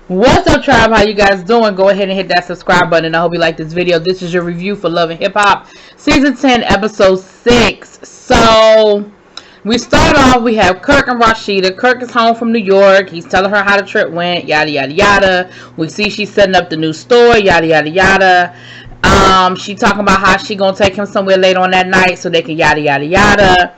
What's up, tribe? How you guys doing? Go ahead and hit that subscribe button. I hope you like this video. This is your review for Love and Hip Hop Season 10, Episode 6. So, we start off, we have Kirk and Rashida. Kirk is home from New York. He's telling her how the trip went, yada, yada, yada. We see she's setting up the new store, yada, yada, yada. She talking about how she gonna take him somewhere later on that night so they can yada, yada, yada.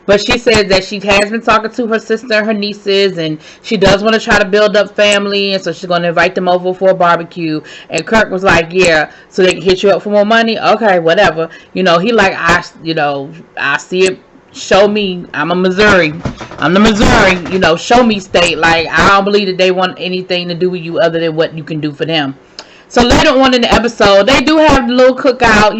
But she says that she has been talking to her sister and her nieces, and she does want to try to build up family, and so she's going to invite them over for a barbecue. And Kirk was like, yeah, so they can hit you up for more money? Okay, whatever. He like, I see it. Show me. I'm the Missouri, show me state. Like, I don't believe that they want anything to do with you other than what you can do for them. So later on in the episode, they do have a little cookout,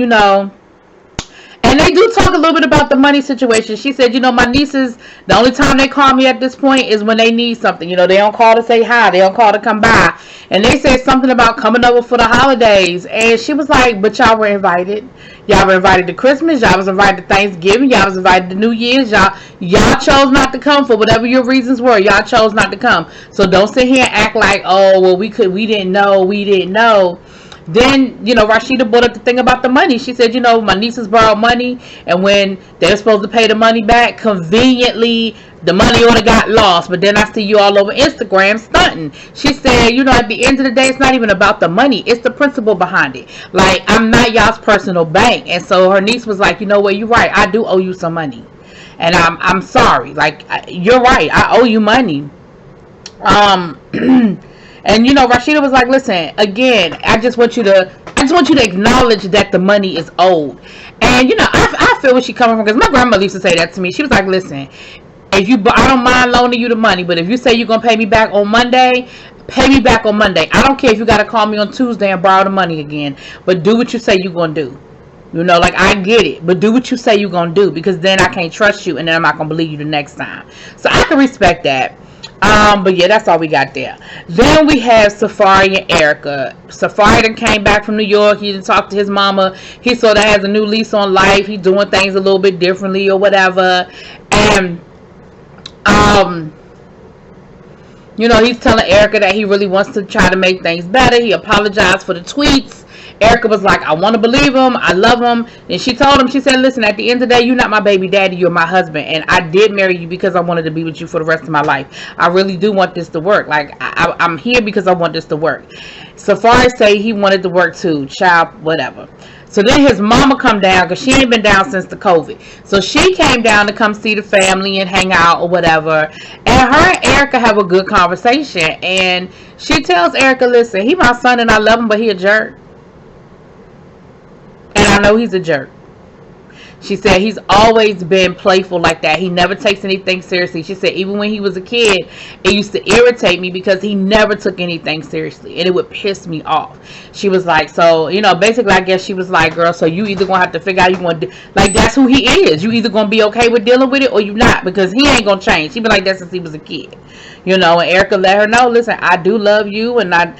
and they do talk a little bit about the money situation. She said, my nieces, the only time they call me at this point is when they need something. They don't call to say hi. They don't call to come by. And they said something about coming over for the holidays. And she was like, but y'all were invited. Y'all were invited to Christmas. Y'all was invited to Thanksgiving. Y'all was invited to New Year's. Y'all chose not to come for whatever your reasons were. Y'all chose not to come. So don't sit here and act like, oh, well, we didn't know. Then, Rashida brought up the thing about the money. She said, my nieces borrowed money, and when they were supposed to pay the money back, conveniently, the money order got lost. But then I see you all over Instagram stunting. She said, at the end of the day, it's not even about the money. It's the principle behind it. Like, I'm not y'all's personal bank. And so her niece was like, what, you're right. I do owe you some money. And I'm sorry. Like, you're right. I owe you money. And Rashida was like, listen, again, I just want you to acknowledge that the money is owed. And I feel where she's coming from, because my grandmother used to say that to me. She was like, listen, I don't mind loaning you the money, but if you say you're gonna pay me back on Monday, pay me back on Monday. I don't care if you gotta call me on Tuesday and borrow the money again, but do what you say you're gonna do. Like, I get it, but do what you say you're gonna do, because then I can't trust you, and then I'm not gonna believe you the next time. So I can respect that. But yeah, that's all we got there. Then we have Safari and Erica. Safari then came back from New York. He didn't talk to his mama. He sort of has a new lease on life. He's doing things a little bit differently or whatever. And he's telling Erica that he really wants to try to make things better. He apologized for the tweets. Erica was like, I want to believe him. I love him. And she told him, she said, listen, at the end of the day, you're not my baby daddy. You're my husband. And I did marry you because I wanted to be with you for the rest of my life. I really do want this to work. Like, I'm here because I want this to work. Safari say he wanted to work too. Child, whatever. So then his mama come down, because she ain't been down since the COVID. So she came down to come see the family and hang out or whatever. And her and Erica have a good conversation. And she tells Erica, listen, he my son and I love him, but he a jerk. And I know he's a jerk. She said he's always been playful like that. He never takes anything seriously. She said even when he was a kid, it used to irritate me because he never took anything seriously. And it would piss me off. She was like, so, basically I guess she was like, girl, so you either going to have to figure out you want to, like, that's who he is. You either going to be okay with dealing with it or you not, because he ain't going to change. She been like that since he was a kid. And Erica let her know, listen, I do love you and I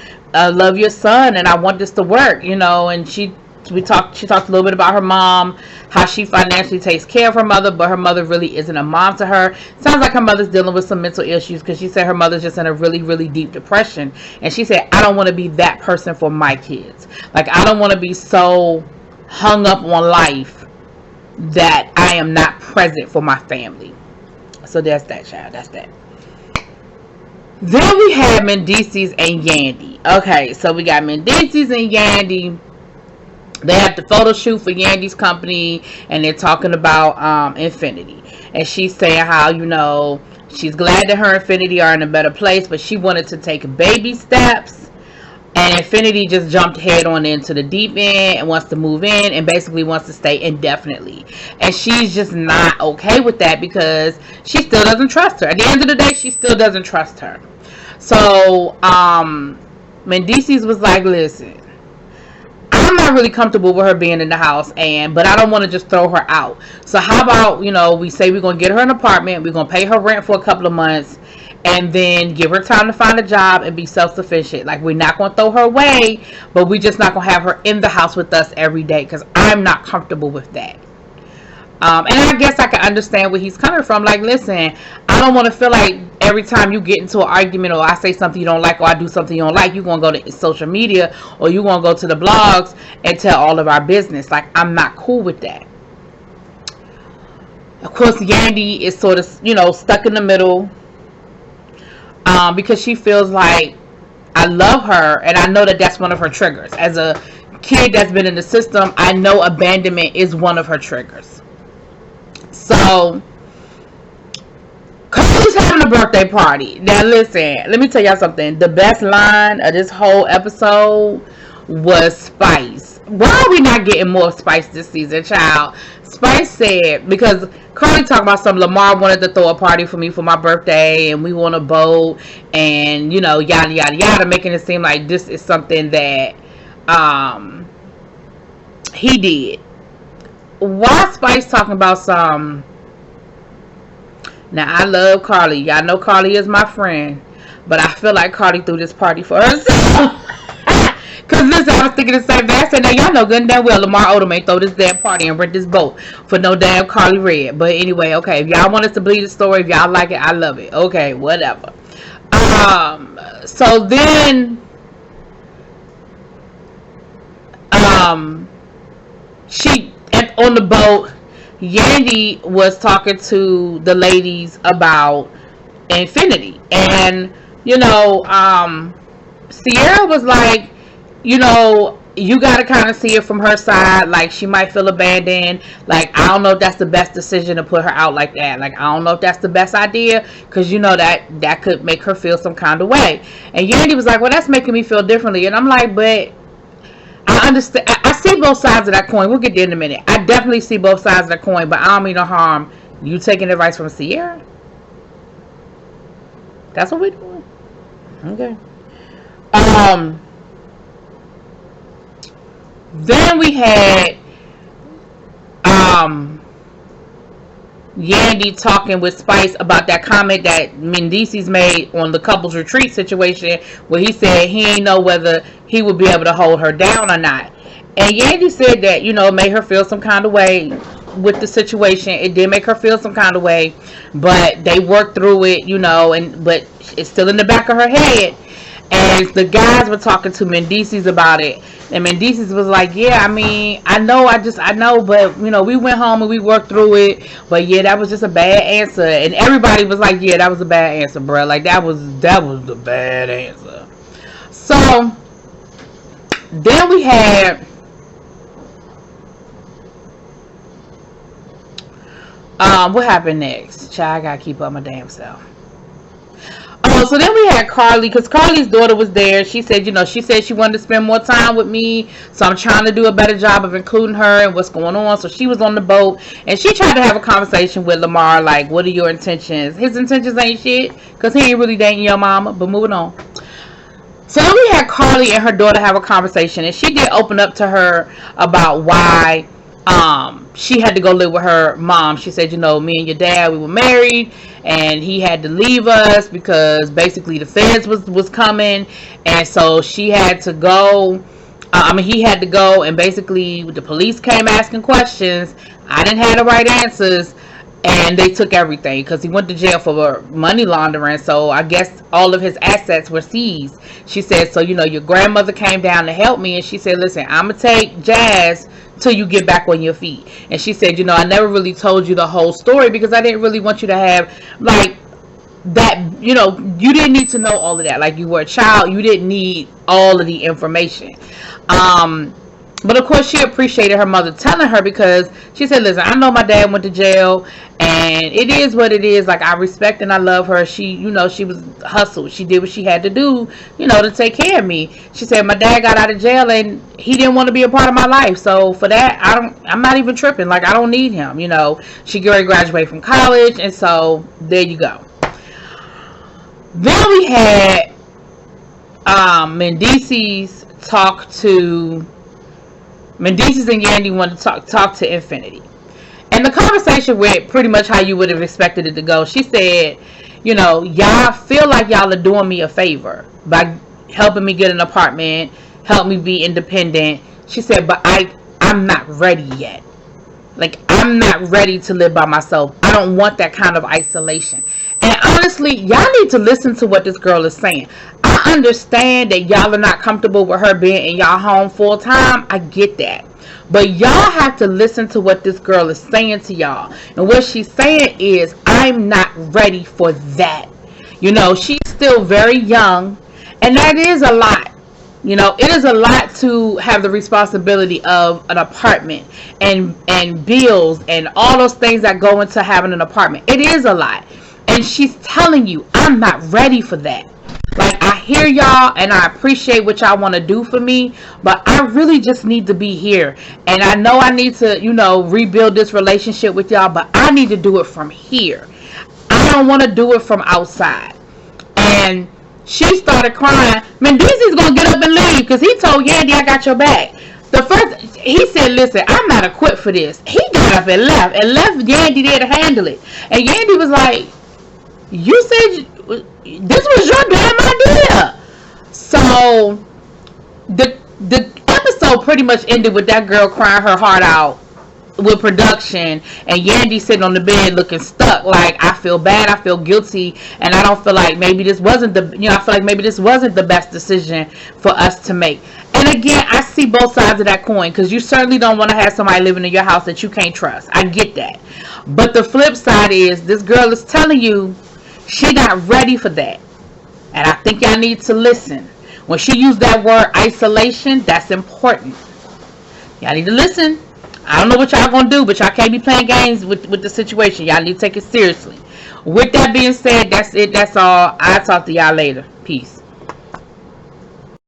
love your son and I want this to work, and she talked a little bit about her mom, how she financially takes care of her mother, but her mother really isn't a mom to her. Sounds like her mother's dealing with some mental issues, because she said her mother's just in a really, really deep depression. And she said, I don't want to be that person for my kids. Like, I don't want to be so hung up on life that I am not present for my family. So that's that, child. That's that. Then we have Mendices and Yandy. Okay, so we got Mendices and Yandy. They have the photo shoot for Yandy's company, and they're talking about Infinity. And she's saying how, she's glad that her and Infinity are in a better place, but she wanted to take baby steps. And Infinity just jumped head on into the deep end and wants to move in and basically wants to stay indefinitely. And she's just not okay with that, because she still doesn't trust her. At the end of the day, she still doesn't trust her. So, Mendices was like, listen, I'm not really comfortable with her being in the house, but I don't want to just throw her out. So how about, we say we're going to get her an apartment, we're going to pay her rent for a couple of months, and then give her time to find a job and be self-sufficient. Like, we're not going to throw her away, but we're just not going to have her in the house with us every day, because I'm not comfortable with that. And I guess I can understand where he's coming from. Like, listen, I don't want to feel like every time you get into an argument or I say something you don't like or I do something you don't like, you're going to go to social media or you're going to go to the blogs and tell all of our business. Like, I'm not cool with that. Of course, Yandy is sort of, stuck in the middle because she feels like I love her, and I know that that's one of her triggers. As a kid that's been in the system, I know abandonment is one of her triggers. So, Carly's having a birthday party. Now, listen, let me tell y'all something. The best line of this whole episode was Spice. Why are we not getting more Spice this season, child? Spice said, because Carly talked about something, Lamar wanted to throw a party for me for my birthday, and we want a boat, and, yada, yada, yada, making it seem like this is something that he did. Why Spice talking about some? Now, I love Carly. Y'all know Carly is my friend, but I feel like Carly threw this party for herself. Because listen, I was thinking the same thing. I said, now y'all know good and damn well Lamar Odom ain't throw this damn party and rent this boat for no damn Carly Red. But anyway, okay, if y'all want us to believe the story, if y'all like it, I love it. Okay, whatever. So then on the boat, Yandy was talking to the ladies about Infinity. And, Sierra was like, you got to kind of see it from her side. Like, she might feel abandoned. Like, I don't know if that's the best decision to put her out like that. Like, I don't know if that's the best idea. Because, that could make her feel some kind of way. And Yandy was like, well, that's making me feel differently. And I'm like, but I understand. I see both sides of that coin. We'll get there in a minute. I definitely see both sides of that coin. But I don't mean no harm. You taking advice from Sierra? That's what we're doing. Okay. Then we had Yandy talking with Spice about that comment that Mendices made on the couples retreat situation, where he said he ain't know whether he would be able to hold her down or not. And Yandy said that, made her feel some kind of way with the situation. It did make her feel some kind of way, but they worked through it, but it's still in the back of her head. As the guys were talking to Mendices about it, and Mendices was like, yeah, I mean, I know, but, we went home and we worked through it, but yeah, that was just a bad answer. And everybody was like, yeah, that was a bad answer, bro. Like, that was the bad answer. So, then we had, what happened next? Child, I gotta keep up my damn self. So then we had Carly, because Carly's daughter was there. She said, she wanted to spend more time with me, so I'm trying to do a better job of including her and what's going on. So she was on the boat, and she tried to have a conversation with Lamar, like, what are your intentions? His intentions ain't shit, because he ain't really dating your mama, but moving on. So then we had Carly and her daughter have a conversation, and she did open up to her about why she had to go live with her mom. She said, me and your dad, we were married, and he had to leave us because basically the feds was coming, and so she had to go. He had to go, and basically the police came asking questions. I didn't have the right answers, and they took everything because he went to jail for money laundering. So I guess all of his assets were seized. She said, so your grandmother came down to help me, and she said, listen, I'm gonna take Jazz till you get back on your feet. And she said, I never really told you the whole story because I didn't really want you to have like that, you didn't need to know all of that. Like, you were a child, you didn't need all of the information. But of course she appreciated her mother telling her, because she said, listen, I know my dad went to jail, and it is what it is. Like, I respect and I love her. She, she was hustled. She did what she had to do, to take care of me. She said, my dad got out of jail and he didn't want to be a part of my life. So for that, I'm not even tripping. Like, I don't need him, She already graduated from college, and so there you go. Then we had Mendices and Yandy wanted to talk to Infinity. And the conversation went pretty much how you would have expected it to go. She said, y'all feel like y'all are doing me a favor by helping me get an apartment, help me be independent. She said, but I'm not ready yet. Like, I'm not ready to live by myself. I don't want that kind of isolation. And honestly, y'all need to listen to what this girl is saying. I understand that y'all are not comfortable with her being in y'all home full time. I get that. But y'all have to listen to what this girl is saying to y'all. And what she's saying is, I'm not ready for that. You know, she's still very young. And that is a lot. You know, it is a lot to have the responsibility of an apartment and bills and all those things that go into having an apartment. It is a lot. And she's telling you, I'm not ready for that. Like, I hear y'all and I appreciate what y'all want to do for me, but I really just need to be here. And I know I need to, you know, rebuild this relationship with y'all, but I need to do it from here. I don't want to do it from outside. And she started crying. Mendeece's gonna get up and leave because he told Yandy, I got your back. He said, listen, I'm not equipped for this. He got up and left Yandy there to handle it. And Yandy was like, you said this was your damn idea. So the episode pretty much ended with that girl crying her heart out with production, and Yandy sitting on the bed looking stuck, like, I feel bad, I feel guilty, and I don't feel like maybe this wasn't I feel like maybe this wasn't the best decision for us to make. And again, I see both sides of that coin, because you certainly don't want to have somebody living in your house that you can't trust. I get that. But the flip side is, this girl is telling you she not ready for that. And I think y'all need to listen. When she used that word isolation, that's important. Y'all need to listen. I don't know what y'all gonna do, but y'all can't be playing games with the situation. Y'all need to take it seriously. With that being said, that's it. That's all. I'll talk to y'all later. Peace.